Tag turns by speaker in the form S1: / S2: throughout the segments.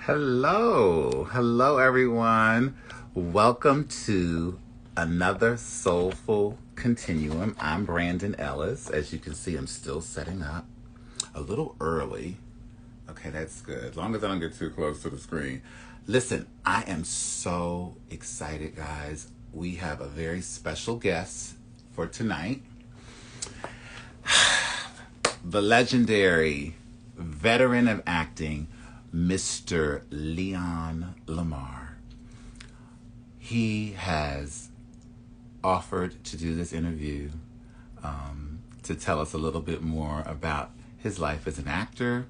S1: Hello everyone. Welcome to another Soulful Continuum. I'm Brandon Ellis. As you can see, I'm still setting up a little early. Okay, that's good. As long as I don't get too close to the screen. Listen, I am so excited, guys. We have a very special guest for tonight. The legendary veteran of acting, Mr. Lamar. He has offered to do this interview to tell us a little bit more about his life as an actor,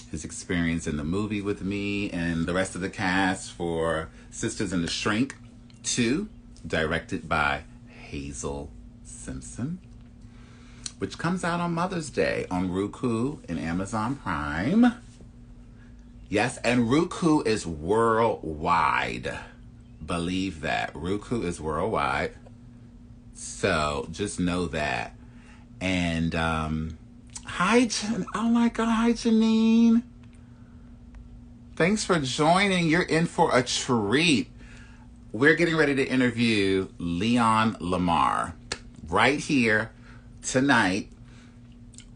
S1: his experience in the movie with me and the rest of the cast for Sisters in the Shrink 2, directed by Hazel Simpson, which comes out on Mother's Day on Roku and Amazon Prime. Yes, and Roku is worldwide. Believe that. Roku is worldwide. So just know that. And hi, oh my God, hi Janine. Thanks for joining. You're in for a treat. We're getting ready to interview Lamar right here tonight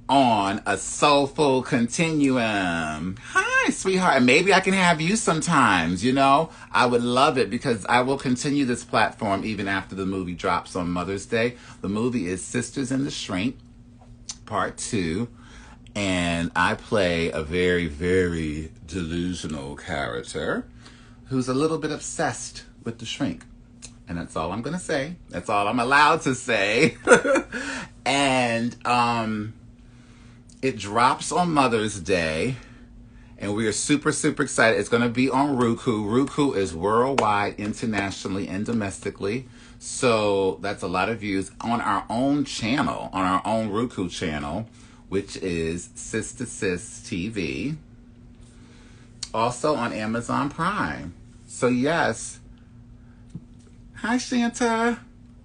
S1: on a Soulful Continuum. Hi, sweetheart. And maybe I can have you sometimes, I would love it because I will continue this platform even after the movie drops on Mother's Day. The movie is Sisters in the Shrink, Part 2. And I play a very, very delusional character who's a little bit obsessed with the shrink. And that's all I'm going to say. That's all I'm allowed to say. And it drops on Mother's Day, and we are super, super excited. It's going to be on Roku. Roku is worldwide, internationally, and domestically. So that's a lot of views on our own channel, on our own Roku channel, which is Sister Sis TV. Also on Amazon Prime. So yes. Hi, Shanta.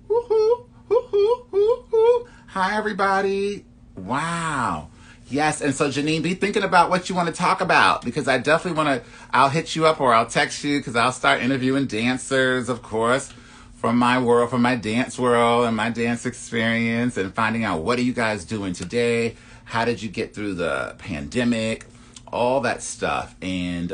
S1: Woohoo, woohoo, woohoo. Hi, everybody. Wow. Yes, and so Janine, be thinking about what you want to talk about, because I definitely I'll hit you up or I'll text you, because I'll start interviewing dancers, of course, from my world, from my dance world and my dance experience, and finding out what are you guys doing today? How did you get through the pandemic? All that stuff. And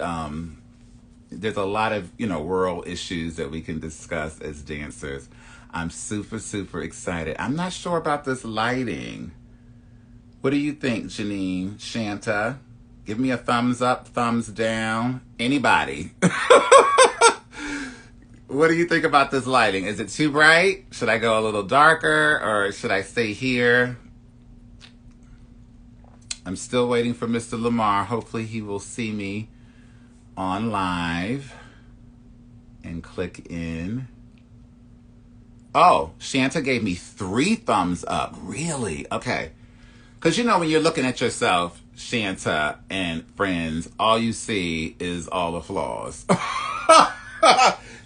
S1: there's a lot of, world issues that we can discuss as dancers. I'm super, super excited. I'm not sure about this lighting. What do you think, Janine, Shanta? Give me a thumbs up, thumbs down. Anybody? What do you think about this lighting? Is it too bright? Should I go a little darker, or should I stay here? I'm still waiting for Mr. Lamar. Hopefully he will see me on live and click in. Oh, Shanta gave me 3 thumbs up. Really? Okay. Because when you're looking at yourself, Shanta and friends, all you see is all the flaws.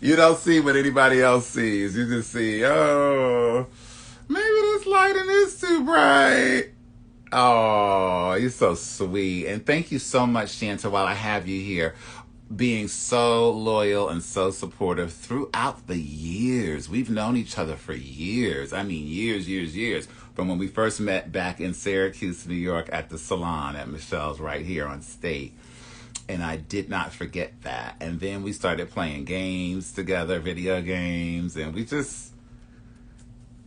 S1: You don't see what anybody else sees. You just see, oh, maybe this lighting is too bright. Oh, you're so sweet. And thank you so much, Shanta, while I have you here, being so loyal and so supportive throughout the years. We've known each other for years. I mean, years. From when we first met back in Syracuse, New York at the salon at Michelle's right here on State. And I did not forget that. And then we started playing games together, video games, and we just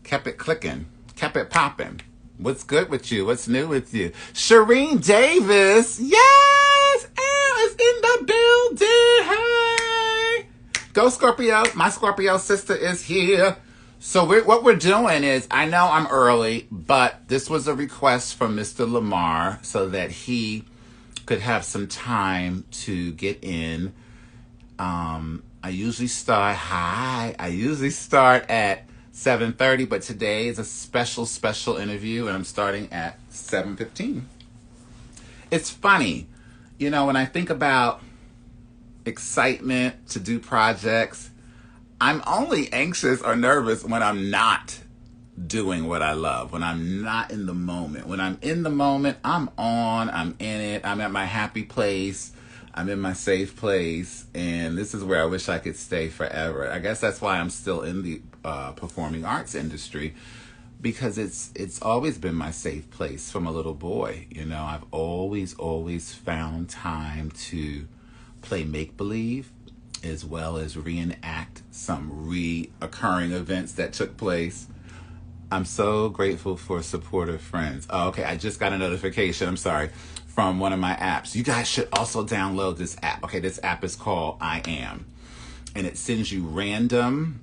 S1: kept it clicking, kept it popping. What's good with you? What's new with you? Shireen Davis. Yes! Elle is in the building. Hey! Go Scorpio. My Scorpio sister is here. So what we're doing is, I know I'm early, but this was a request from Mr. Lamar so that he could have some time to get in. I usually start at 7:30, but today is a special interview, and I'm starting at 7:15. It's funny, when I think about excitement to do projects, I'm only anxious or nervous when I'm not doing what I love, when I'm not in the moment. When I'm in the moment, I'm in it, I'm at my happy place. I'm in my safe place, and this is where I wish I could stay forever. I guess that's why I'm still in the performing arts industry, because it's always been my safe place from a little boy. You know, I've always found time to play make believe, as well as reenact some reoccurring events that took place. I'm so grateful for supportive friends. Oh, okay, I just got a notification. I'm sorry, from one of my apps. You guys should also download this app. Okay, this app is called I Am, and it sends you random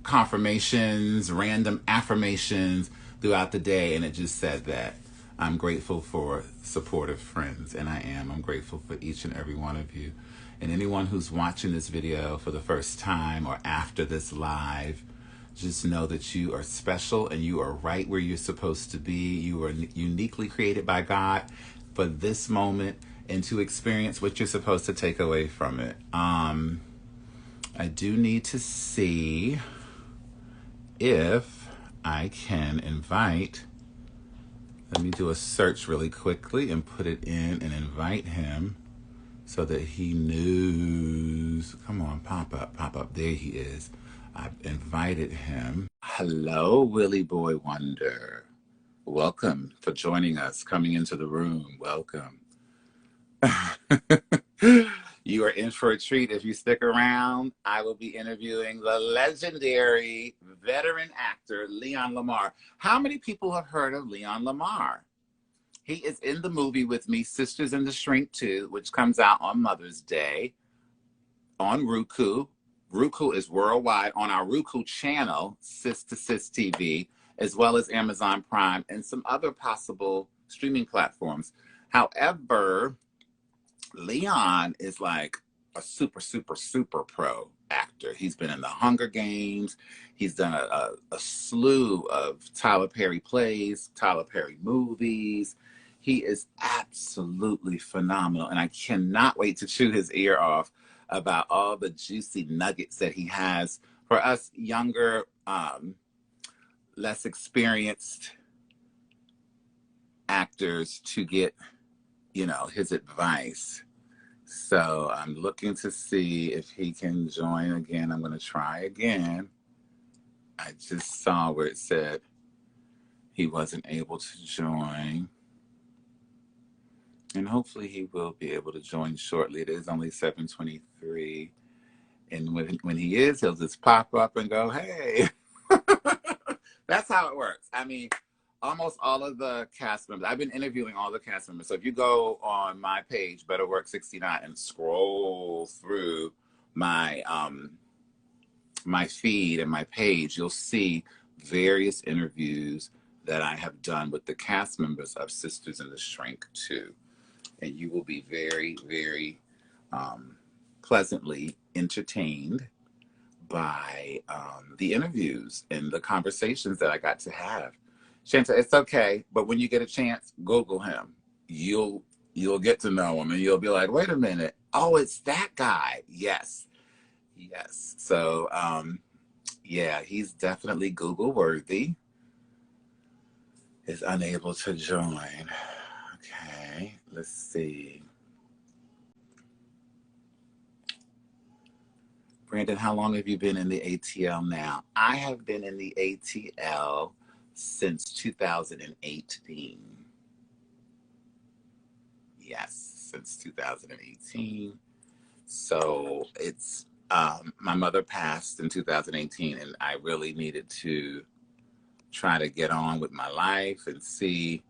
S1: confirmations, random affirmations throughout the day, and it just said that I'm grateful for supportive friends, and I am. I'm grateful for each and every one of you. And anyone who's watching this video for the first time or after this live, just know that you are special and you are right where you're supposed to be. You are uniquely created by God for this moment and to experience what you're supposed to take away from it. I do need to see if I can invite. Let me do a search really quickly and put it in and invite him so that he knows. Come on, pop up, pop up. There he is. I've invited him. Hello, Willie Boy Wonder. Welcome for joining us, coming into the room. Welcome. You are in for a treat if you stick around. I will be interviewing the legendary veteran actor, Leon Lamar. How many people have heard of Leon Lamar? He is in the movie with me, Sisters in the Shrink 2, which comes out on Mother's Day on Roku. Roku is worldwide on our Roku channel, Sis to Sis TV, as well as Amazon Prime and some other possible streaming platforms. However, Leon is like a super pro actor. He's been in the Hunger Games. He's done a slew of Tyler Perry plays, Tyler Perry movies. He is absolutely phenomenal, and I cannot wait to chew his ear off about all the juicy nuggets that he has for us younger, less experienced actors to get, you know, his advice. So I'm looking to see if he can join again. I'm going to try again. I just saw where it said he wasn't able to join. And hopefully he will be able to join shortly. It is only 7:23. And when he is, he'll just pop up and go, hey. That's how it works. I mean, almost all of the cast members, I've been interviewing all the cast members. So if you go on my page, Better Work 69, and scroll through my my feed and my page, you'll see various interviews that I have done with the cast members of Sisters in the Shrink 2. And you will be very pleasantly entertained by the interviews and the conversations that I got to have. Shanta, it's okay, but when you get a chance, Google him. You'll get to know him, and you'll be like, wait a minute, oh, it's that guy. Yes. So, yeah, he's definitely Google worthy. Is unable to join. Okay, let's see. Brandon, how long have you been in the ATL now? I have been in the ATL since 2018. Yes, since 2018. So it's, my mother passed in 2018, and I really needed to try to get on with my life and see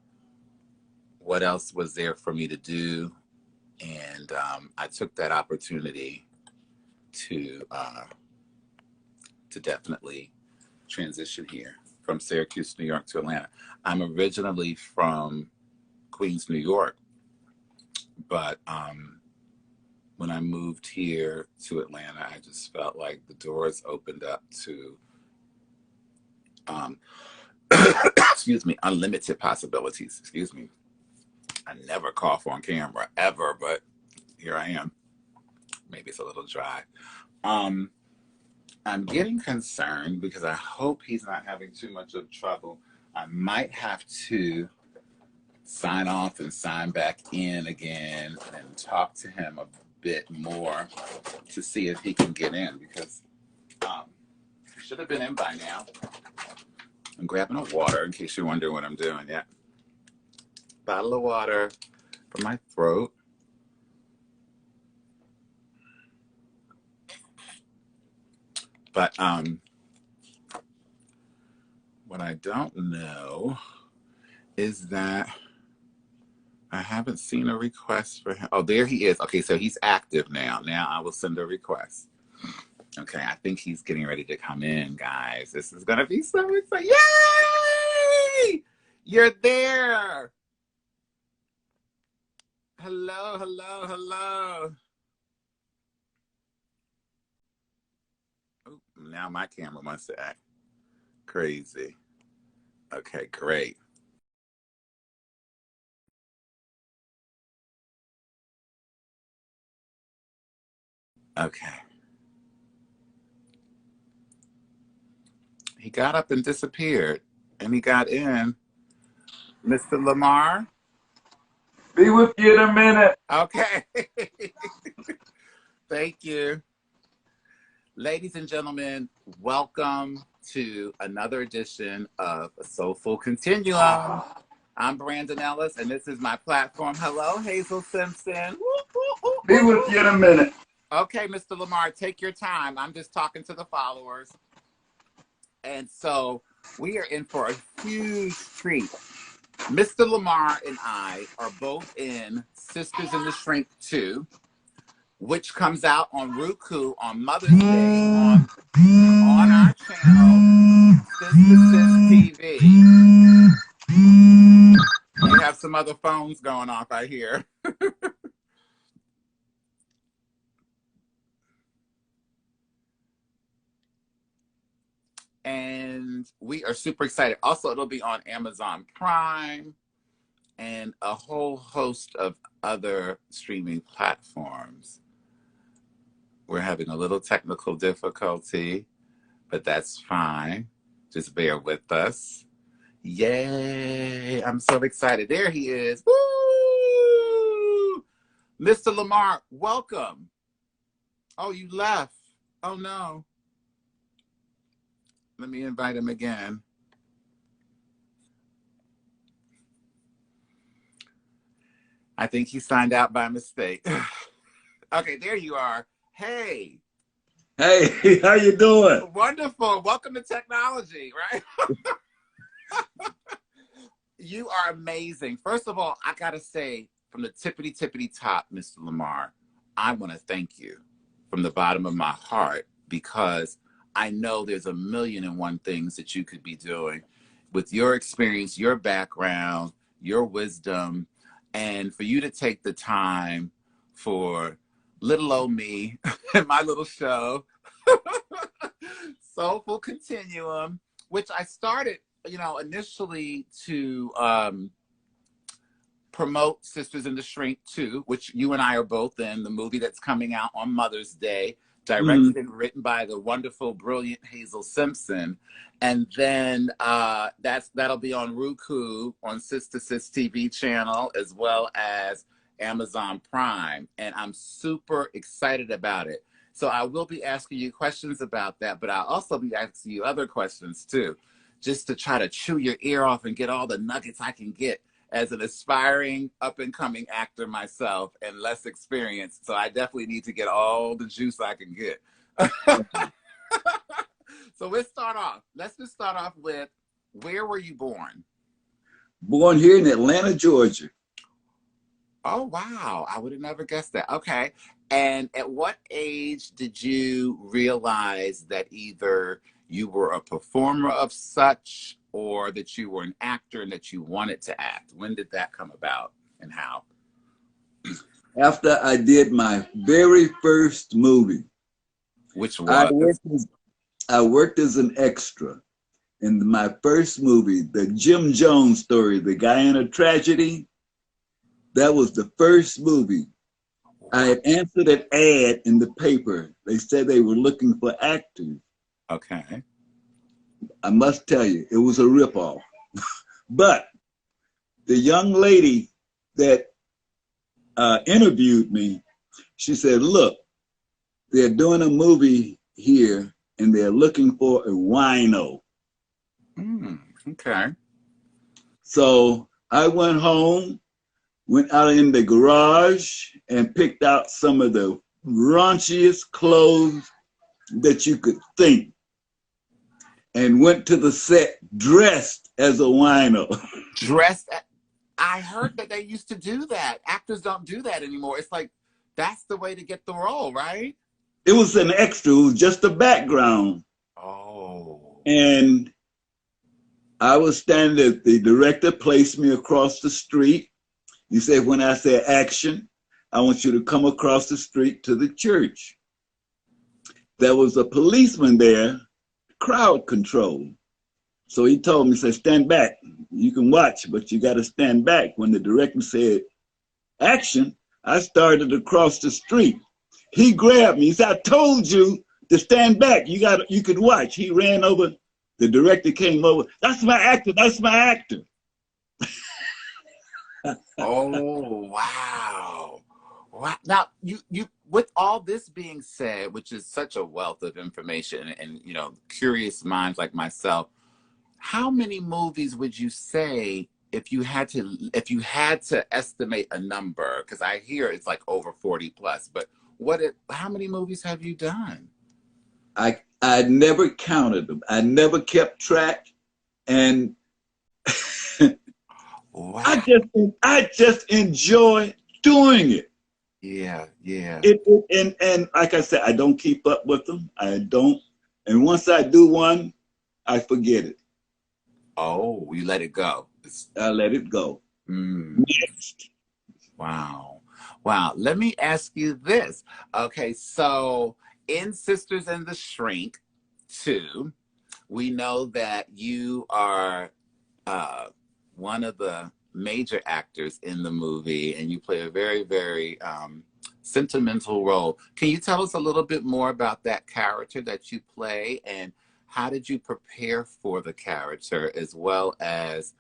S1: what else was there for me to do. And I took that opportunity to definitely transition here from Syracuse, New York to Atlanta. I'm originally from Queens, New York, but when I moved here to Atlanta, I just felt like the doors opened up to excuse me, unlimited possibilities. Excuse me. I never cough on camera ever, but here I am. Maybe it's a little dry. I'm getting concerned because I hope he's not having too much of trouble. I might have to sign off and sign back in again and talk to him a bit more to see if he can get in, because he should have been in by now. I'm grabbing a water in case you're wondering what I'm doing. Yeah. Bottle of water for my throat. But what I don't know is that I haven't seen a request for him. Oh, there he is. Okay, so he's active now. Now I will send a request. Okay, I think he's getting ready to come in, guys. This is going to be so exciting. Yay! You're there. Hello, hello, hello. Oh, now my camera wants to act crazy. Okay, great. Okay. He got up and disappeared, and he got in. Mr. Lamar?
S2: Be with you in a minute.
S1: Okay. Thank you. Ladies and gentlemen, welcome to another edition of Soulful Continuum. I'm Brandon Ellis, and this is my platform. Hello, Hazel Simpson.
S2: Be with you in a minute.
S1: Okay, Mr. Lamar, take your time. I'm just talking to the followers. And so we are in for a huge treat. Mr. Lamar and I are both in Sisters in the Shrink 2, which comes out on Roku on Mother's Day on our channel, Sister TV. We have some other phones going off, I hear. And we are super excited. Also, it'll be on Amazon Prime and a whole host of other streaming platforms. We're having a little technical difficulty, but that's fine. Just bear with us. Yay! I'm so excited. There he is. Woo! Mr. Lamar, welcome. Oh, you left. Oh, no. Let me invite him again. I think he signed out by mistake. Okay, there you are. Hey.
S2: Hey, how you doing?
S1: Wonderful. Welcome to technology, right? You are amazing. First of all, I got to say, from the tippity top, Mr. Lamar, I want to thank you from the bottom of my heart, because I know there's a million and one things that you could be doing with your experience, your background, your wisdom, and for you to take the time for little old me and my little show, Soulful Continuum, which I started, initially to promote Sisters in the Shrink 2, which you and I are both in, the movie that's coming out on Mother's Day, directed and written by the wonderful, brilliant Hazel Simpson. And then that'll be on Roku, on Sister Sis TV channel, as well as Amazon Prime. And I'm super excited about it. So I will be asking you questions about that, but I'll also be asking you other questions too, just to try to chew your ear off and get all the nuggets I can get as an aspiring up-and-coming actor myself and less experienced. So I definitely need to get all the juice I can get. So let's start off. Let's just start off with, where were you born?
S2: Born here in Atlanta, Georgia.
S1: Oh, wow. I would have never guessed that. Okay. And at what age did you realize that either you were a performer of such, or that you were an actor and that you wanted to act? When did that come about, and how?
S2: After I did my very first movie.
S1: Which was?
S2: I worked as an extra in my first movie, the Jim Jones story, The Guy in a Tragedy. That was the first movie. I had answered an ad in the paper. They said they were looking for actors.
S1: Okay.
S2: I must tell you, it was a ripoff. But the young lady that interviewed me, she said, look, they're doing a movie here and they're looking for a wino.
S1: Okay.
S2: So I went home, went out in the garage and picked out some of the raunchiest clothes that you could think and went to the set dressed as a wino.
S1: Dressed at, I heard that they used to do that. Actors don't do that anymore. It's like, that's the way to get the role, right?
S2: It was an extra, it was just a background.
S1: Oh.
S2: And I was standing, the director placed me across the street. He said, when I say action, I want you to come across the street to the church. There was a policeman there, crowd control. So he told me, he said, stand back. You can watch, but you got to stand back. When the director said action, I started across the street. He grabbed me. He said, I told you to stand back. You could watch. He ran over. The director came over. That's my actor. That's my actor.
S1: Oh, wow. Wow. Now, you with all this being said, which is such a wealth of information and, you know, curious minds like myself, how many movies would you say if you had to estimate a number? Because I hear it's like over 40 plus, but how many movies have you done?
S2: I never counted them. I never kept track. And
S1: Wow.
S2: I just enjoy doing it.
S1: Yeah, yeah.
S2: And like I said, I don't keep up with them. I don't. And once I do one, I forget it.
S1: Oh, you let it go.
S2: I let it go. Next.
S1: Wow. Wow. Let me ask you this. Okay, so in Sisters and the Shrink 2, we know that you are one of the major actors in the movie, and you play a very, very sentimental role. Can you tell us a little bit more about that character that you play, and how did you prepare for the character, as well as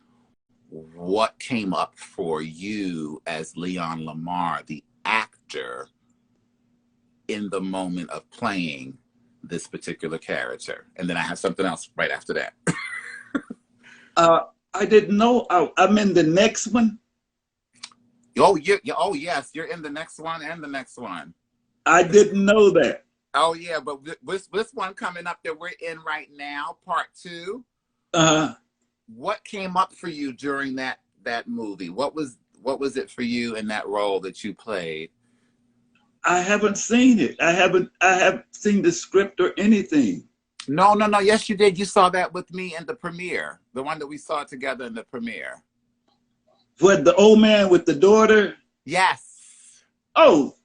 S1: what came up for you as Leon Lamar, the actor, in the moment of playing this particular character? And then I have something else right after that.
S2: I didn't know I'm in the next one.
S1: Oh, oh, yes, you're in the next one and the next one.
S2: I didn't know that.
S1: Oh, yeah, but this one coming up that we're in right now, part 2. What came up for you during that movie? What was it for you in that role that you played?
S2: I haven't seen it. I haven't seen the script or anything.
S1: No. Yes, you did. You saw that with me in the premiere. The one that we saw together in the premiere.
S2: What, the old man with the daughter?
S1: Yes.
S2: Oh,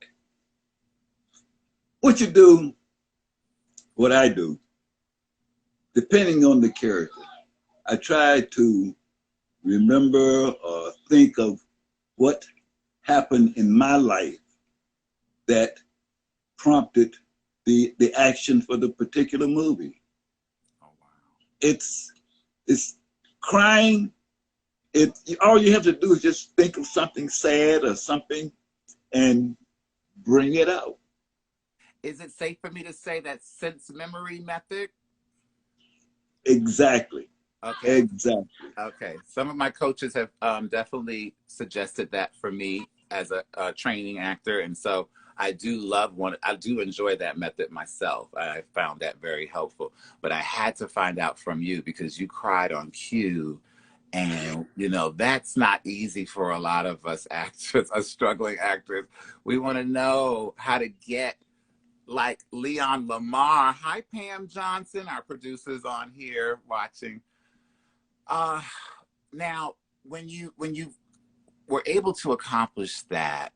S2: what you do, what I do, depending on the character, I try to remember or think of what happened in my life that prompted the action for the particular movie.
S1: Oh, wow.
S2: It's crying. All you have to do is just think of something sad or something and bring it out.
S1: Is it safe for me to say that sense memory method?
S2: Exactly.
S1: Okay.
S2: Exactly.
S1: Okay. Some of my coaches have definitely suggested that for me as a training actor, and so I do enjoy that method myself. I found that very helpful. But I had to find out from you, because you cried on cue, and you know that's not easy for a lot of us actors, us struggling actors. We want to know how to get like Leon Lamar. Hi, Pam Johnson, our producer's on here watching. Now, when you were able to accomplish that,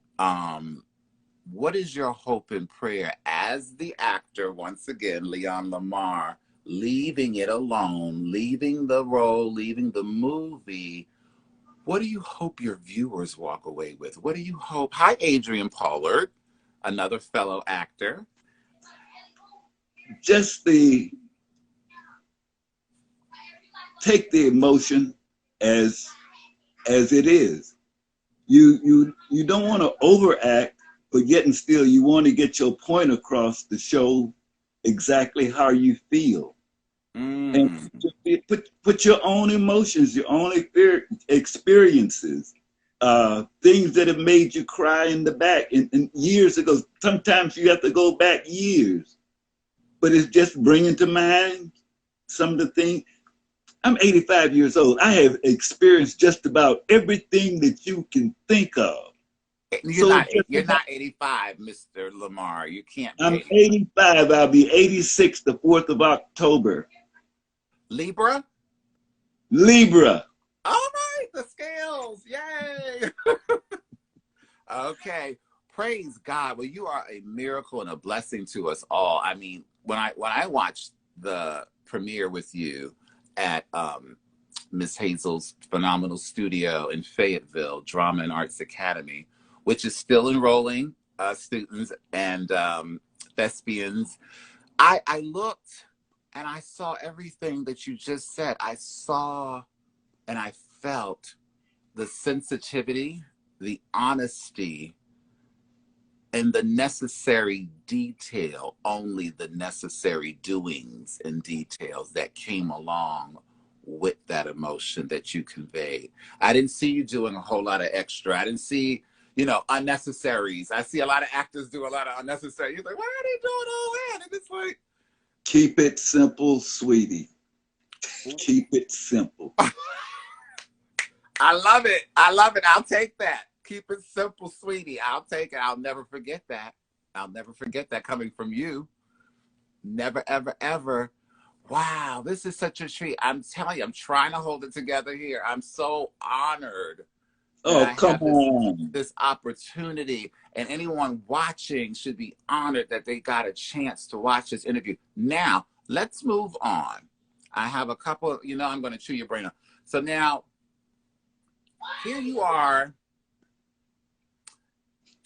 S1: what is your hope and prayer as the actor, once again, Leon Lamar, leaving it alone, leaving the role, leaving the movie? What do you hope your viewers walk away with? What do you hope? Hi, Adrian Pollard, another fellow actor.
S2: Just take the emotion as as it is. You don't want to overact, but yet and still you want to get your point across to show exactly how you feel. And put your own emotions, your own experiences, things that have made you cry in the back. And years ago, sometimes you have to go back years, but it's just bringing to mind some of the things. I'm 85 years old. I have experienced just about everything that you can think of.
S1: You're not 85, Mr. Lamar. You can't be
S2: I'm
S1: 85.
S2: 85. I'll be 86 the 4th of October.
S1: Libra?
S2: Libra.
S1: All right, the scales. Yay. Okay. Praise God. Well, you are a miracle and a blessing to us all. I mean, when I watched the premiere with you at Miss Hazel's phenomenal studio in Fayetteville, Drama and Arts Academy, which is still enrolling students and thespians, I looked and I saw everything that you just said. I saw and I felt the sensitivity, the honesty, and the necessary detail, only the necessary doings and details that came along with that emotion that you conveyed. I didn't see you doing a whole lot of extra. I didn't see, unnecessaries. I see a lot of actors do a lot of unnecessary. You're like, why are they doing all that? And it's like,
S2: keep it simple, sweetie. Keep it simple.
S1: I love it. I love it. I'll take that. Keep it simple, sweetie. I'll take it. I'll never forget that. I'll never forget that coming from you. Never, ever, ever. Wow, this is such a treat. I'm telling you, I'm trying to hold it together here. I'm so honored.
S2: Oh, come on.
S1: This opportunity, and anyone watching should be honored that they got a chance to watch this interview. Now, let's move on. I have a couple, I'm going to chew your brain up. So now, here you are,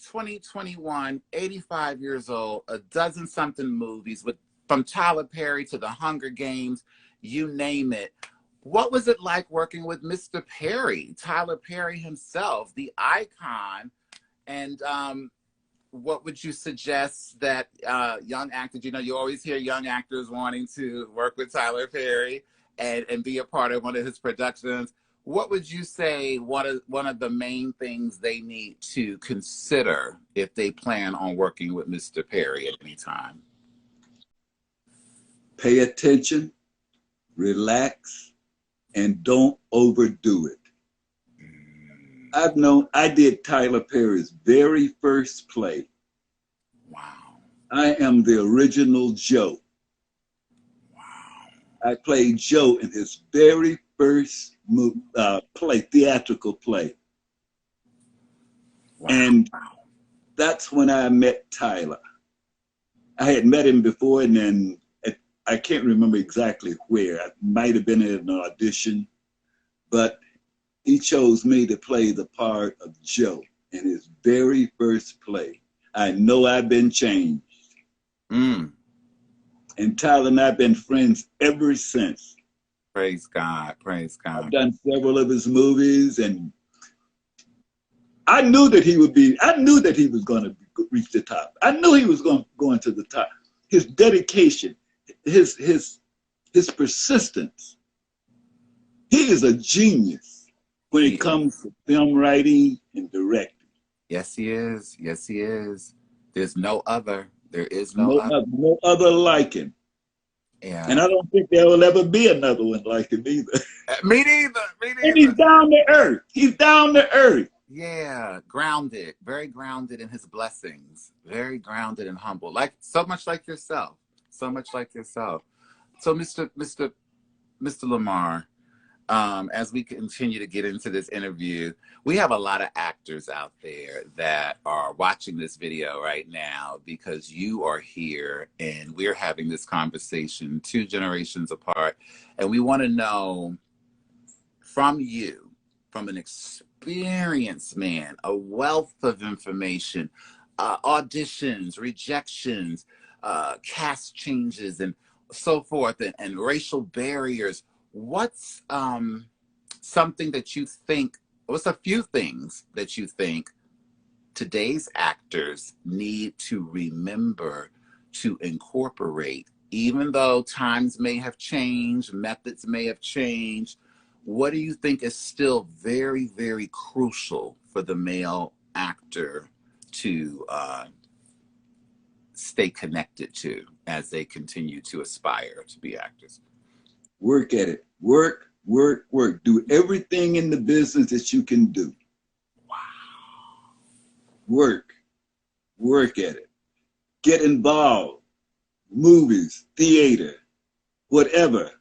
S1: 2021, 85 years old, a dozen something movies from Tyler Perry to The Hunger Games, you name it. What was it like working with Mr. Perry, Tyler Perry himself, the icon? And what would you suggest that young actors, you always hear young actors wanting to work with Tyler Perry and be a part of one of his productions. What would you say one of the main things they need to consider if they plan on working with Mr. Perry at any time?
S2: Pay attention, relax, and don't overdo it. I did Tyler Perry's very first play.
S1: Wow.
S2: I am the original Joe.
S1: Wow.
S2: I played Joe in his very first play, theatrical play.
S1: Wow.
S2: And that's when I met Tyler. I had met him before, and then I can't remember exactly where. I might have been at an audition, but he chose me to play the part of Joe in his very first play. I know I've been changed. And Tyler and I have been friends ever since.
S1: Praise God. Praise God.
S2: I've done several of his movies, and I knew that he was going to reach the top. I knew he was going to the top. His dedication, his persistence. He is a genius when it comes to film writing and directing.
S1: Yes, he is. Yes, he is. There's no other. There is no
S2: other like him.
S1: Yeah.
S2: And I don't think there will ever be another one like him either.
S1: Me neither.
S2: And he's down to earth. He's down to earth.
S1: Yeah, grounded, very grounded in his blessings, very grounded and humble, so much like yourself, so much like yourself. So, Mr. Lamar, as we continue to get into this interview, we have a lot of actors out there that are watching this video right now because you are here and we're having this conversation 2 generations apart, and we want to know from you, from an experienced man, a wealth of information, auditions, rejections, cast changes, and so forth, and racial barriers. What's something that you think what's a few things that you think today's actors need to remember to incorporate, even though times may have changed, methods may have changed? What do you think is still very, very crucial for the male actor to stay connected to as they continue to aspire to be actors?
S2: Work at it. Work, work, work. Do everything in the business that you can do.
S1: Wow.
S2: Work. Work at it. Get involved. Movies, theater, whatever.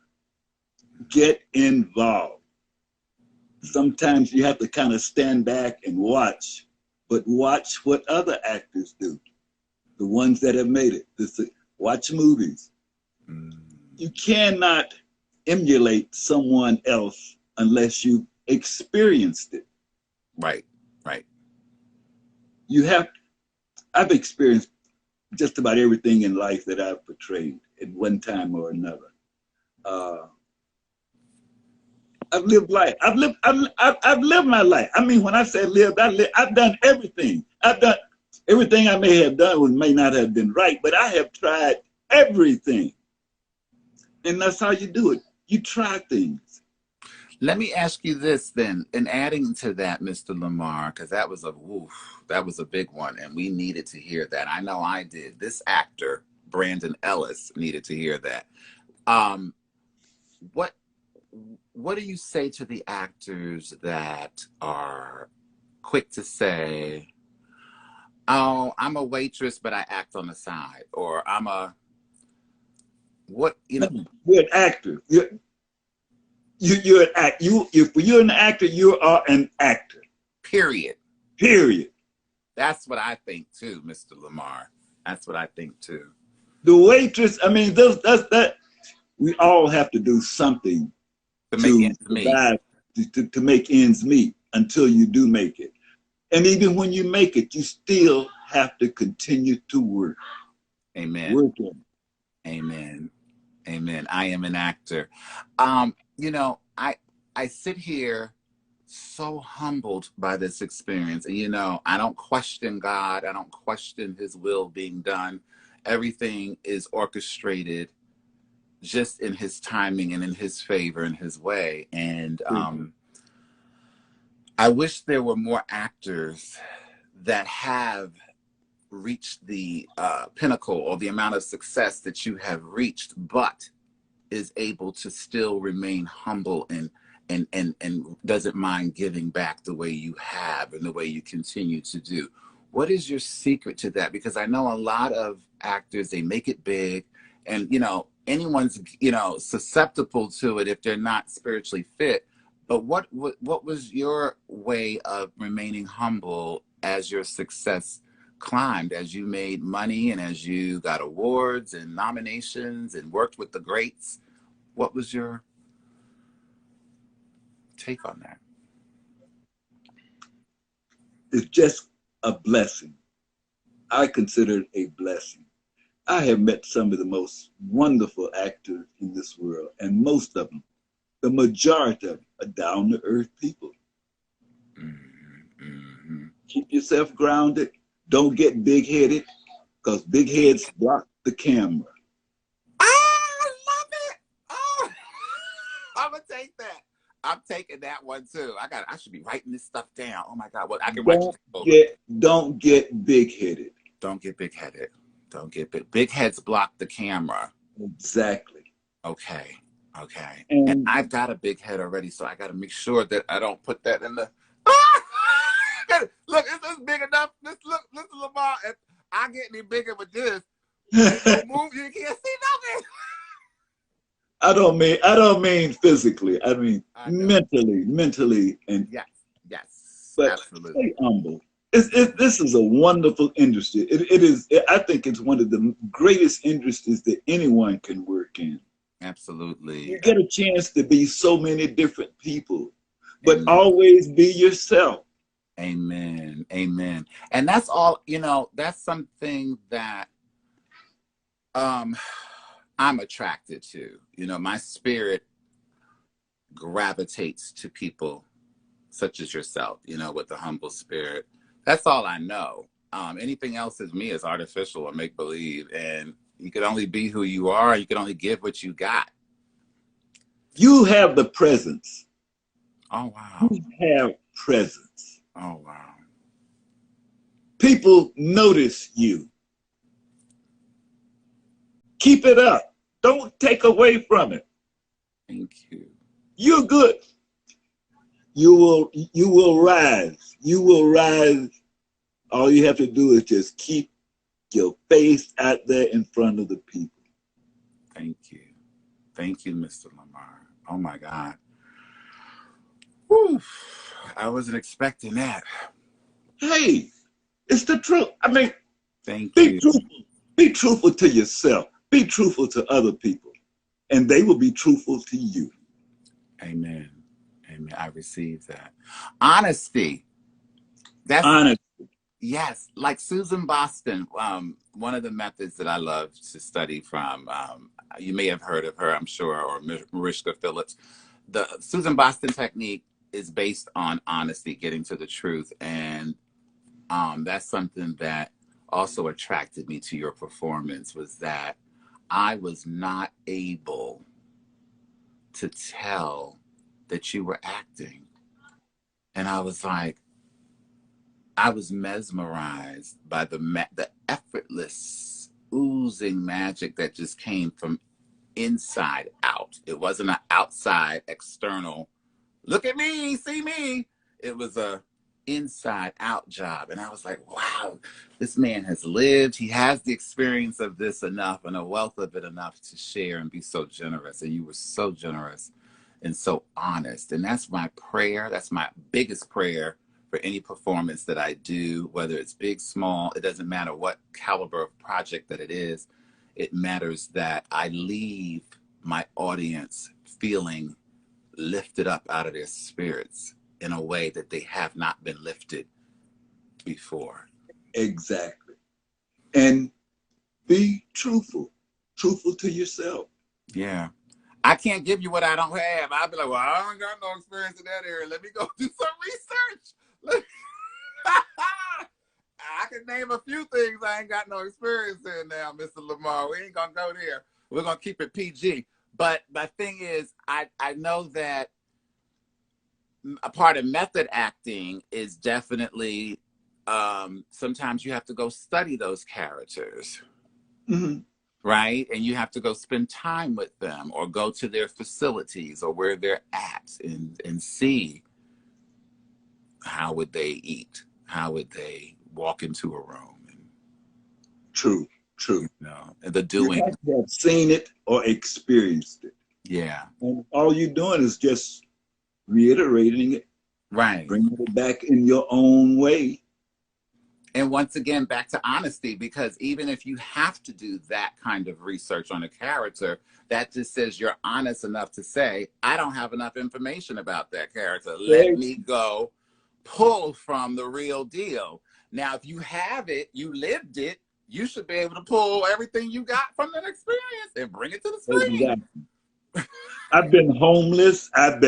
S2: Get involved. Sometimes you have to kind of stand back and watch, but watch what other actors do. The ones that have made it. Watch movies. You cannot emulate someone else unless you experienced it.
S1: Right, right.
S2: I've experienced just about everything in life that I've portrayed at one time or another. I've lived life. I've lived my life. I mean, when I say lived, I've done everything. I've done everything I may have done may not have been right, but I have tried everything. And that's how you do it. You try things.
S1: Let me ask you this then, and adding to that, Mr. Lamar, because that was a big one, and we needed to hear that. I know I did. This actor, Brandon Ellis, needed to hear that. What do you say to the actors that are quick to say, "Oh, I'm a waitress, but I act on the side," or "I'm a
S2: You're an actor. You're an act. If you're an actor, you are an actor.
S1: Period.
S2: Period.
S1: That's what I think too, Mr. Lamar. That's what I think too.
S2: The waitress. I mean, that. We all have to do something to survive, to make ends meet until you do make it. And even when you make it, you still have to continue to work.
S1: Amen.
S2: Working.
S1: Amen. Amen. I am an actor. You know, I sit here so humbled by this experience. And, you know, I don't question God. I don't question his will being done. Everything is orchestrated just in his timing and in his favor and his way. And I wish there were more actors that have reached the pinnacle or the amount of success that you have reached, but is able to still remain humble and doesn't mind giving back the way you have and the way you continue to do. What is your secret to that? Because I know a lot of actors, they make it big, and you know, anyone's, you know, susceptible to it if they're not spiritually fit. But what was your way of remaining humble as your success climbed, as you made money and as you got awards and nominations and worked with the greats? What was your take on that?
S2: It's just a blessing. I consider it a blessing. I have met some of the most wonderful actors in this world, and most of them, the majority of them, are down-to-earth people.
S1: Mm-hmm.
S2: Keep yourself grounded. Don't get big-headed, because big heads block the camera.
S1: I love it. Oh, I'm gonna take that. I'm taking that one too. I should be writing this stuff down. Oh my God. Well, I can write it.
S2: Don't get big-headed.
S1: Don't get big-headed. Don't get big heads block the camera.
S2: Exactly.
S1: Okay. Okay. And I've got a big head already, so I got to make sure that I don't put that in the. Look, this is big enough. Look, Lamar. If I get any bigger with this, you move, you can't see nothing.
S2: I don't mean physically. I mean mentally, and
S1: yes,
S2: but
S1: absolutely.
S2: Stay humble. This is a wonderful industry. It is. I think it's one of the greatest industries that anyone can work in.
S1: Absolutely.
S2: You get a chance to be so many different people, but always be yourself.
S1: Amen. Amen. And that's all, you know, that's something that I'm attracted to. You know, my spirit gravitates to people such as yourself, you know, with the humble spirit. That's all I know. Anything else is me, is artificial or make believe. And you can only be who you are. You can only give what you got.
S2: You have the presence.
S1: Oh, wow.
S2: You have presence.
S1: Oh, wow.
S2: People notice you. Keep it up. Don't take away from it.
S1: Thank you.
S2: You're good. You will rise. You will rise. All you have to do is just keep your face out there in front of the people.
S1: Thank you. Thank you, Mr. Lamar. Oh my God. Whew. I wasn't expecting that.
S2: Hey, it's the truth. I mean,
S1: Thank
S2: be
S1: you.
S2: truthful. Be truthful to yourself. Be truthful to other people. And they will be truthful to you.
S1: Amen. Amen. I received that. Honesty. That's
S2: Honest.
S1: yes, like Susan Boston. One of the methods that I love to study from. You may have heard of her, I'm sure, or Mariska Phillips. The Susan Boston technique is based on honesty, getting to the truth, and that's something that also attracted me to your performance. Was that I was not able to tell that you were acting, and I was like, I was mesmerized by the effortless oozing magic that just came from inside out. It wasn't an outside external, look at me, see me. It was a inside out job. And I was like, wow, this man has lived. He has the experience of this enough and a wealth of it enough to share and be so generous. And you were so generous and so honest. And that's my prayer. That's my biggest prayer for any performance that I do, whether it's big, small, it doesn't matter what caliber of project that it is. It matters that I leave my audience feeling lifted up out of their spirits in a way that they have not been lifted before.
S2: Exactly. And be truthful. Truthful to yourself.
S1: Yeah. I can't give you what I don't have. I'll be like, well, I don't got no experience in that area. Let me go do some research. I can name a few things I ain't got no experience in now, Mr. Lamar. We ain't gonna go there. We're gonna keep it PG. But my thing is, I know that a part of method acting is definitely sometimes you have to go study those characters.
S2: Mm-hmm.
S1: Right? And you have to go spend time with them or go to their facilities or where they're at and see how would they eat? How would they walk into a room? And,
S2: true.
S1: you know, and the
S2: You
S1: doing.
S2: have to have seen it or experienced it.
S1: Yeah.
S2: And all you're doing is just reiterating it.
S1: Right.
S2: Bringing it back in your own way.
S1: And once again, back to honesty, because even if you have to do that kind of research on a character, that just says you're honest enough to say, I don't have enough information about that character. Let me go pull from the real deal. Now, if you have it, you lived it, you should be able to pull everything you got from that experience and bring it to the screen.
S2: Exactly. I've been homeless. I've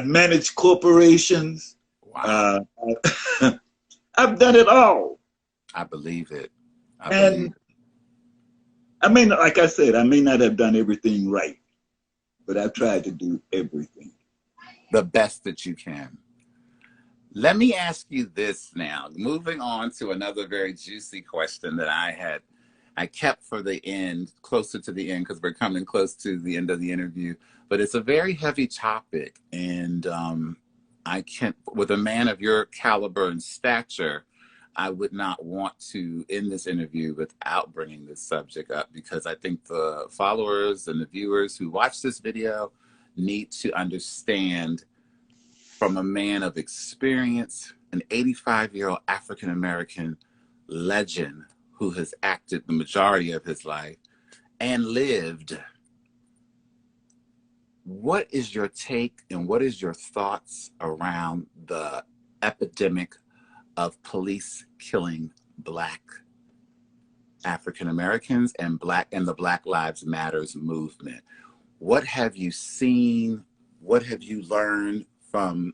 S2: managed corporations.
S1: Wow.
S2: I've done it all.
S1: I believe it.
S2: I mean, like I said, I may not have done everything right, but I've tried to do everything.
S1: The best that you can. Let me ask you this now, moving on to another very juicy question that I kept for the end, closer to the end, because we're coming close to the end of the interview, but it's a very heavy topic. And I can't, with a man of your caliber and stature, I would not want to end this interview without bringing this subject up, because I think the followers and the viewers who watch this video need to understand, from a man of experience, an 85-year-old African-American legend who has acted the majority of his life and lived. What is your take and what is your thoughts around the epidemic of police killing Black African-Americans and the Black Lives Matters movement? What have you seen? What have you learned from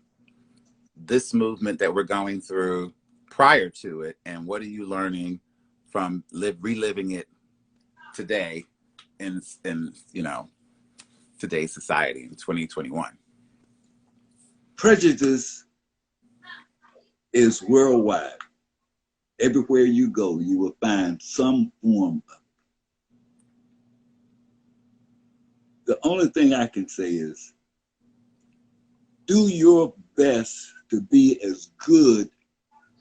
S1: this movement that we're going through prior to it, and what are you learning from reliving it today in today's society in 2021?
S2: Prejudice is worldwide. Everywhere you go, you will find some form of it. The only thing I can say is do your best to be as good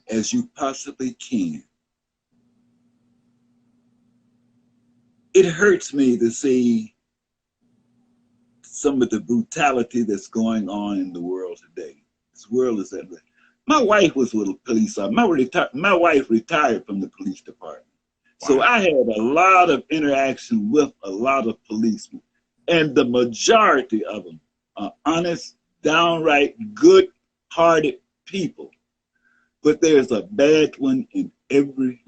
S2: as you possibly can. It hurts me to see some of the brutality that's going on in the world today. This world is at risk. My wife was with a police officer. My wife retired from the police department. Wow. So I had a lot of interaction with a lot of policemen. And the majority of them are honest, downright, good-hearted people. But there's a bad one in everybody.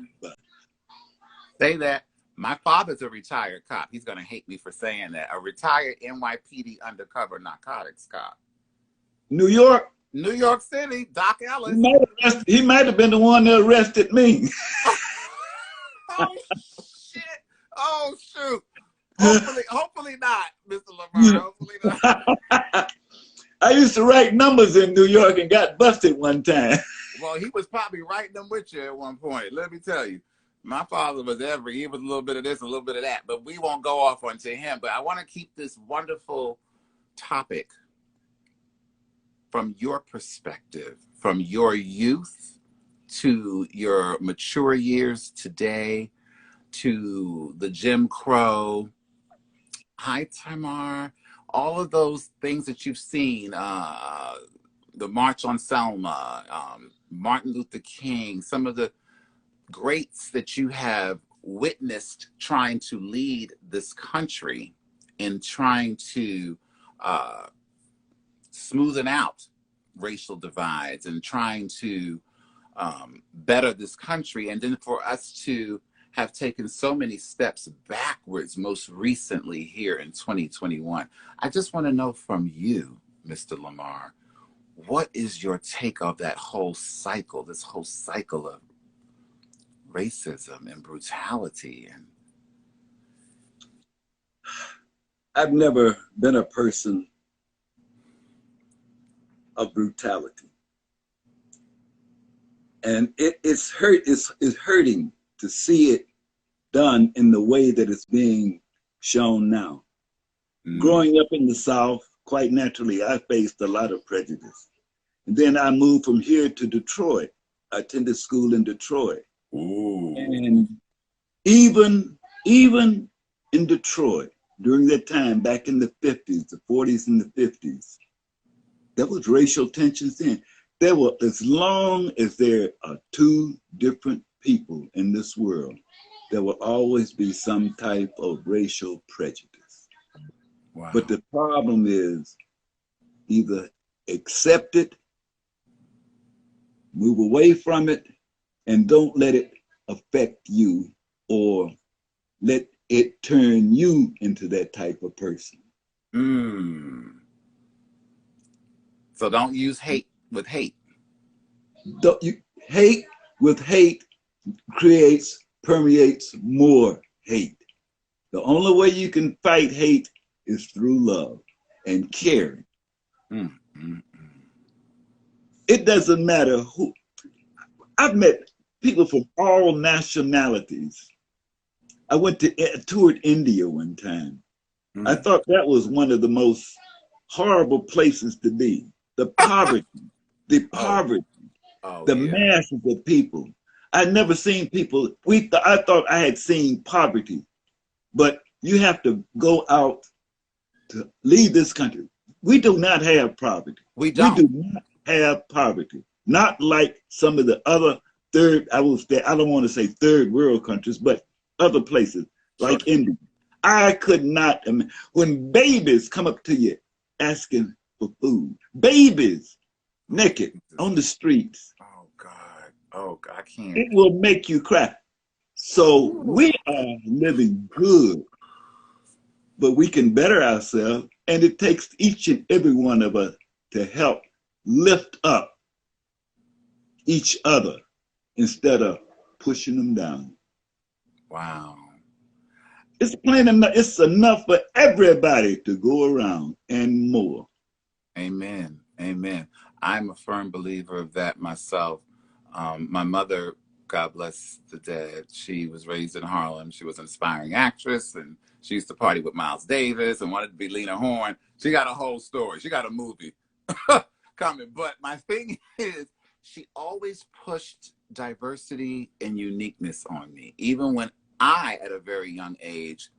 S1: Say that. My father's a retired cop. He's going to hate me for saying that. A retired NYPD undercover narcotics cop.
S2: New York
S1: City, Doc Ellis.
S2: He might have been the one that arrested me.
S1: Oh, shit. Oh, shoot. Hopefully not, Mr. Lamar. Hopefully not.
S2: I used to write numbers in New York and got busted one time.
S1: Well, he was probably writing them with you at one point. Let me tell you. My father was he was a little bit of this, a little bit of that, but we won't go off onto him. But I want to keep this wonderful topic from your perspective, from your youth to your mature years today, to the Jim Crow, hi Tamar, all of those things that you've seen, the March on Selma, Martin Luther King, some of the greats that you have witnessed trying to lead this country in trying to smoothen out racial divides and trying to better this country. And then for us to have taken so many steps backwards, most recently here in 2021. I just want to know from you, Mr. Lamar, what is your take of that whole cycle, this whole cycle of racism and brutality? And
S2: I've never been a person of brutality. And it's hurting to see it done in the way that it's being shown now. Growing up in the South, quite naturally, I faced a lot of prejudice. And then I moved from here to Detroit. I attended school in Detroit.
S1: Ooh.
S2: And even in Detroit, during that time, back in the 50s, the 40s and the 50s, there was racial tensions then. There were, as long as there are two different people in this world, there will always be some type of racial prejudice.
S1: Wow.
S2: But the problem is either accept it, move away from it, and don't let it affect you, or let it turn you into that type of person.
S1: So don't use hate with hate.
S2: Hate with hate permeates more hate. The only way you can fight hate is through love and caring. It doesn't matter who. I've met people from all nationalities. I toured India one time. I thought that was one of the most horrible places to be. The poverty, the masses of people. I'd never seen people. I thought I had seen poverty, but you have to go out to leave this country. We do not have poverty.
S1: We do
S2: not have poverty. Not like some of the other I don't want to say third world countries, but other places like India. I could not imagine when babies come up to you asking for food. Babies naked on the streets.
S1: Oh God, I can't.
S2: It will make you cry. So we are living good, but we can better ourselves, and it takes each and every one of us to help lift up each other instead of pushing them down.
S1: Wow.
S2: It's plain enough. It's enough for everybody to go around and more.
S1: Amen. Amen. I'm a firm believer of that myself. My mother, God bless the dead, she was raised in Harlem. She was an aspiring actress, and she used to party with Miles Davis and wanted to be Lena Horne. She got a whole story. She got a movie coming. But my thing is, she always pushed diversity and uniqueness on me, even when I, at a very young age,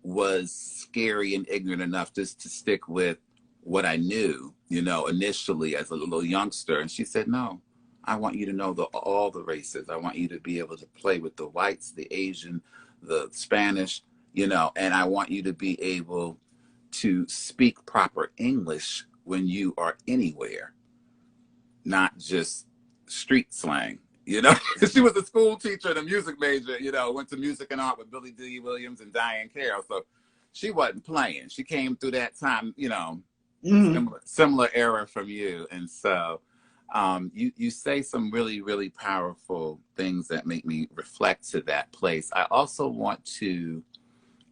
S1: was scary and ignorant enough just to stick with what I knew, you know, initially as a little youngster. And she said, no, I want you to know all the races. I want you to be able to play with the whites, the Asian, the Spanish, you know, and I want you to be able to speak proper English when you are anywhere, not just street slang. You know, she was a school teacher and a music major, you know, went to music and art with Billy D. Williams and Diane Carroll. So she wasn't playing. She came through that time, you know, similar era from you. And so you say some really, really powerful things that make me reflect to that place. I also want to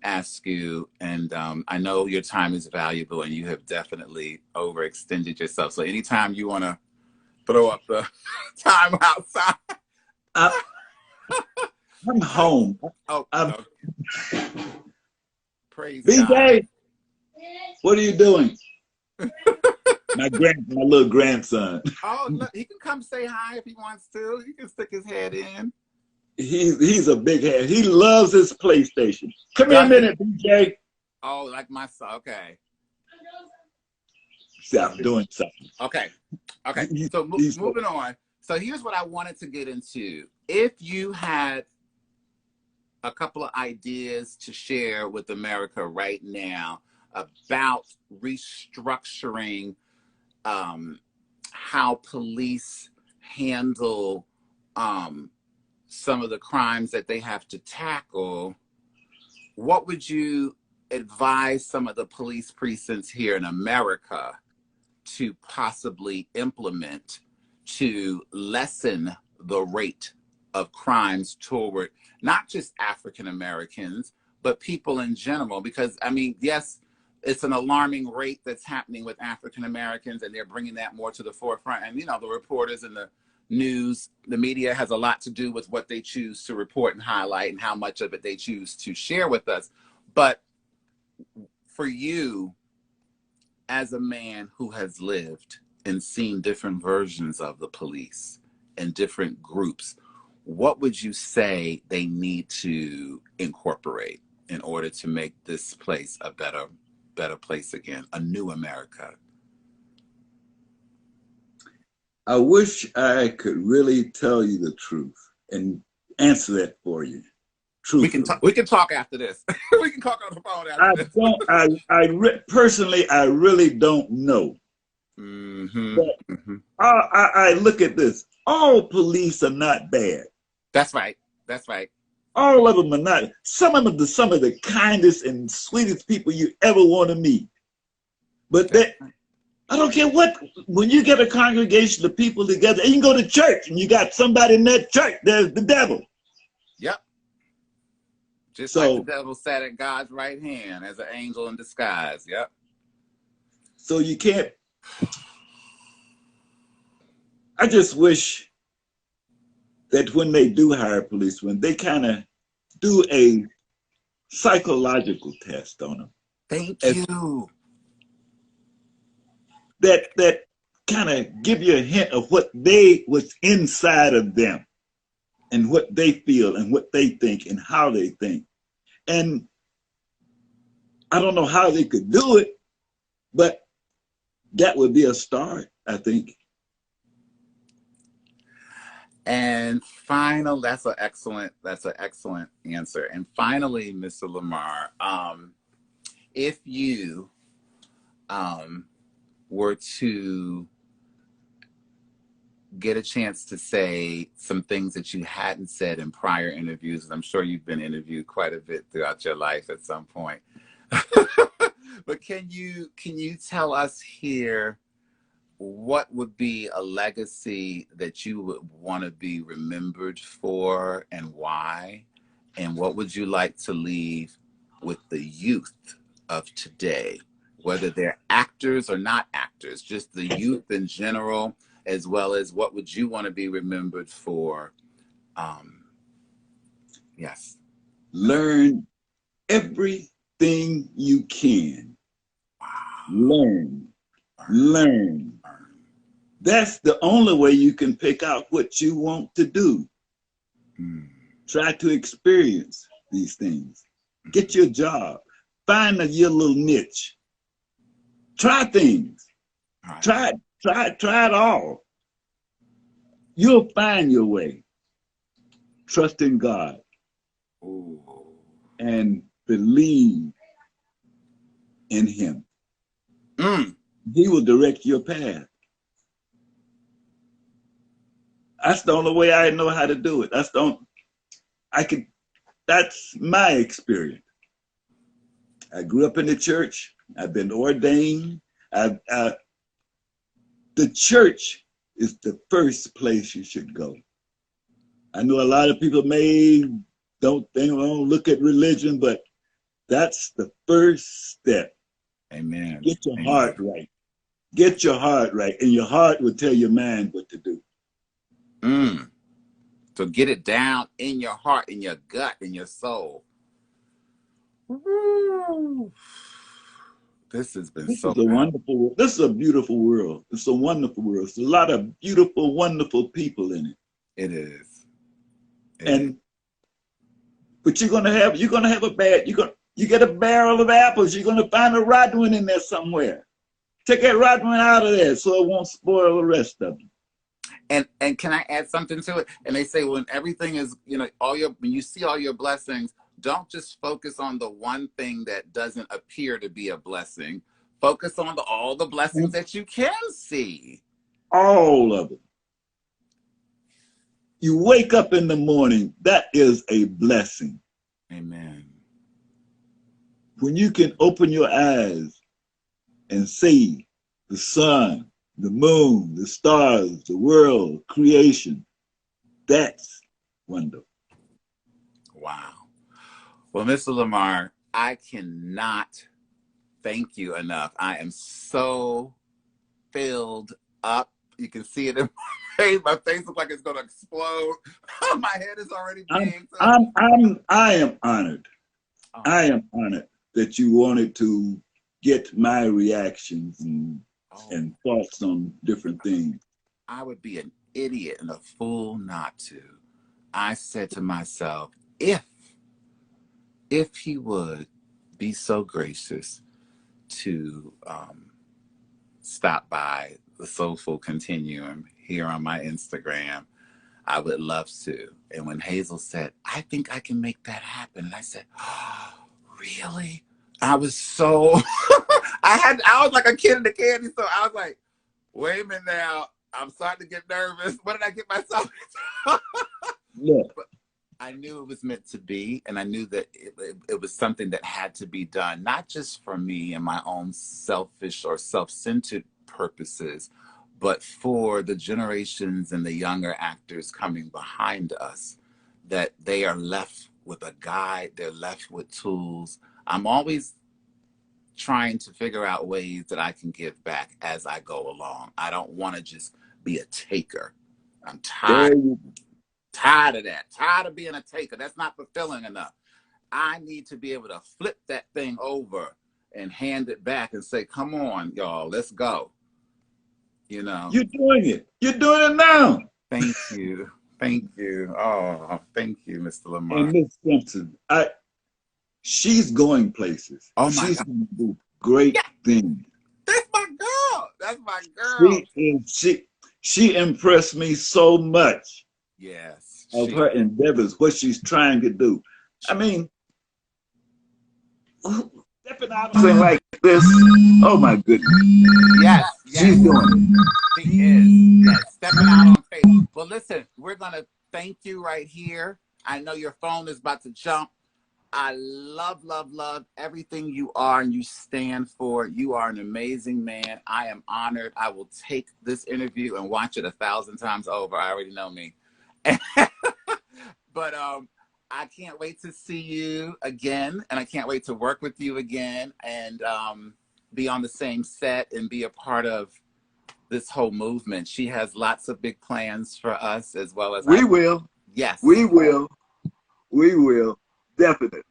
S1: ask you, and I know your time is valuable and you have definitely overextended yourself. So anytime you want to throw up the time outside.
S2: I'm home.
S1: Oh, praise
S2: BJ,
S1: God.
S2: what are you doing? my little grandson.
S1: Oh, look, he can come say hi if he wants to. He can stick his head in.
S2: He's a big head. He loves his PlayStation. Come here a minute, BJ.
S1: Oh, like my son. Okay.
S2: See, I'm doing something.
S1: Okay. So moving on. So here's what I wanted to get into. If you had a couple of ideas to share with America right now about restructuring how police handle some of the crimes that they have to tackle, what would you advise some of the police precincts here in America to possibly implement to lessen the rate of crimes toward not just African Americans, but people in general? Because, I mean, yes, it's an alarming rate that's happening with African Americans, and they're bringing that more to the forefront. And, you know, the reporters and the news, the media has a lot to do with what they choose to report and highlight and how much of it they choose to share with us. But for you, as a man who has lived and seen different versions of the police and different groups, what would you say they need to incorporate in order to make this place a better place again, a new America?
S2: I wish I could really tell you the truth and answer that for you. Truthfully.
S1: We can talk after this. We can talk on the phone after this.
S2: Personally, I really don't know. But I look at this. All police are not bad.
S1: That's right. That's right.
S2: All of them are not. Some of them are some of the kindest and sweetest people you ever want to meet. But I don't care what, when you get a congregation of people together, and you can go to church and you got somebody in that church, there's the devil.
S1: Yep. Just like the devil sat at God's right hand as an angel in disguise. Yep.
S2: So you can't. I just wish that when they do hire policemen, they kind of do a psychological test on them.
S1: Thank you.
S2: That kind of give you a hint of what's inside of them and what they feel and what they think and how they think. And I don't know how they could do it, but that would be a start, I think.
S1: And final, that's an excellent answer. And finally, Mr. Lamar, if you were to get a chance to say some things that you hadn't said in prior interviews, I'm sure you've been interviewed quite a bit throughout your life at some point. But can you tell us here what would be a legacy that you would want to be remembered for and why? And what would you like to leave with the youth of today, whether they're actors or not actors, just the youth in general, as well as what would you want to be remembered for? Yes.
S2: Learn everything you can.
S1: Wow.
S2: Learn. That's the only way you can pick out what you want to do. Try to experience these things. Get your job. Find your little niche. Try things. Try it all. You'll find your way. Trust in God.
S1: Ooh.
S2: And believe in Him. He will direct your path. That's the only way I know how to do it. That's my experience. I grew up in the church. I've been ordained. The church is the first place you should go. I know a lot of people don't look at religion, but that's the first step.
S1: Amen.
S2: Get your heart right. Get your heart right, and your heart will tell your mind what to do.
S1: So get it down in your heart, in your gut, in your soul. Woo. This has been so
S2: wonderful. This is a beautiful world. It's a wonderful world. There's a lot of beautiful, wonderful people in it.
S1: It is.
S2: But you get a barrel of apples, you're gonna find a rotten one in there somewhere. Take that rotten one out of there so it won't spoil the rest of them.
S1: And can I add something to it? And they say when everything is, when you see all your blessings, don't just focus on the one thing that doesn't appear to be a blessing. Focus on all the blessings that you can see.
S2: All of them. You wake up in the morning, that is a blessing.
S1: Amen.
S2: When you can open your eyes and see the sun, the moon, the stars, the world, creation, that's wonderful.
S1: Wow. Well, Mr. Lamar, I cannot thank you enough. I am so filled up. You can see it in my face. My face looks like it's going to explode. My head is already big.
S2: I am honored. Oh. I am honored that you wanted to get my reactions and thoughts on different things.
S1: I would be an idiot and a fool not to. I said to myself, if he would be so gracious to stop by the Soulful Continuum here on my Instagram, I would love to. And when Hazel said, I think I can make that happen, and I said, oh, really? I was so, I was like a kid in the candy store. I was like, wait a minute now. I'm starting to get nervous. What did I get myself into?
S2: Yeah.
S1: But I knew it was meant to be, and I knew that it was something that had to be done, not just for me and my own selfish or self-centered purposes, but for the generations and the younger actors coming behind us, that they are left with a guide, they're left with tools. I'm always trying to figure out ways that I can give back as I go along. I don't want to just be a taker. I'm tired of that. Tired of being a taker. That's not fulfilling enough. I need to be able to flip that thing over and hand it back and say, come on, y'all, let's go. You're
S2: doing it. You're doing it now.
S1: Thank you. Thank you. Oh, thank you, Mr. Lamar.
S2: And Miss Simpson, she's going places.
S1: Oh,
S2: she's going to do great things.
S1: That's my girl. That's my girl.
S2: She impressed me so much.
S1: Yes.
S2: Of her endeavors, what she's trying to do. I mean, stepping out on like this. Oh my goodness.
S1: Yes.
S2: She's doing it.
S1: She is. Yes. Stepping out on faith. Well, listen, we're going to thank you right here. I know your phone is about to jump. I love, love, love everything you are and you stand for. You are an amazing man. I am honored. I will take this interview and watch it 1,000 times over. I already know me. But I can't wait to see you again, and I can't wait to work with you again and be on the same set and be a part of this whole movement. She has lots of big plans for us as well as
S2: We will.
S1: Yes.
S2: We will. We will. Definitely.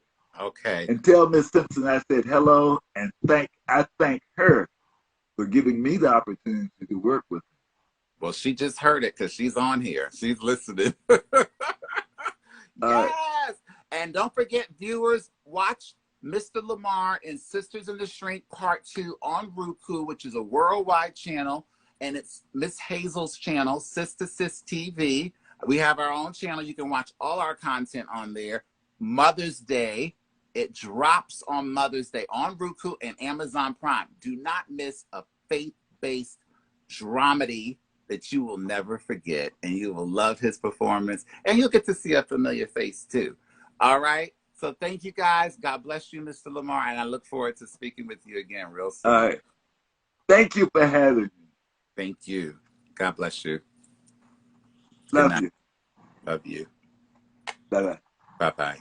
S1: Okay.
S2: And tell Miss Simpson I said hello and I thank her for giving me the opportunity to work with her.
S1: Well, she just heard it because she's on here. She's listening. Yes. And don't forget, viewers, watch Mr. Lamar and Sisters in the Shrink Part 2 on Roku, which is a worldwide channel. And it's Miss Hazel's channel, Sister Sis TV. We have our own channel. You can watch all our content on there. Mother's Day. It drops on Mother's Day on Roku and Amazon Prime. Do not miss a faith-based dramedy that you will never forget, and you will love his performance, and you'll get to see a familiar face too. All right? So thank you, guys. God bless you, Mr. Lamar, and I look forward to speaking with you again real soon.
S2: All right. Thank you for having me.
S1: Thank you. God bless you.
S2: Love you.
S1: Love you.
S2: Bye-bye.
S1: Bye-bye.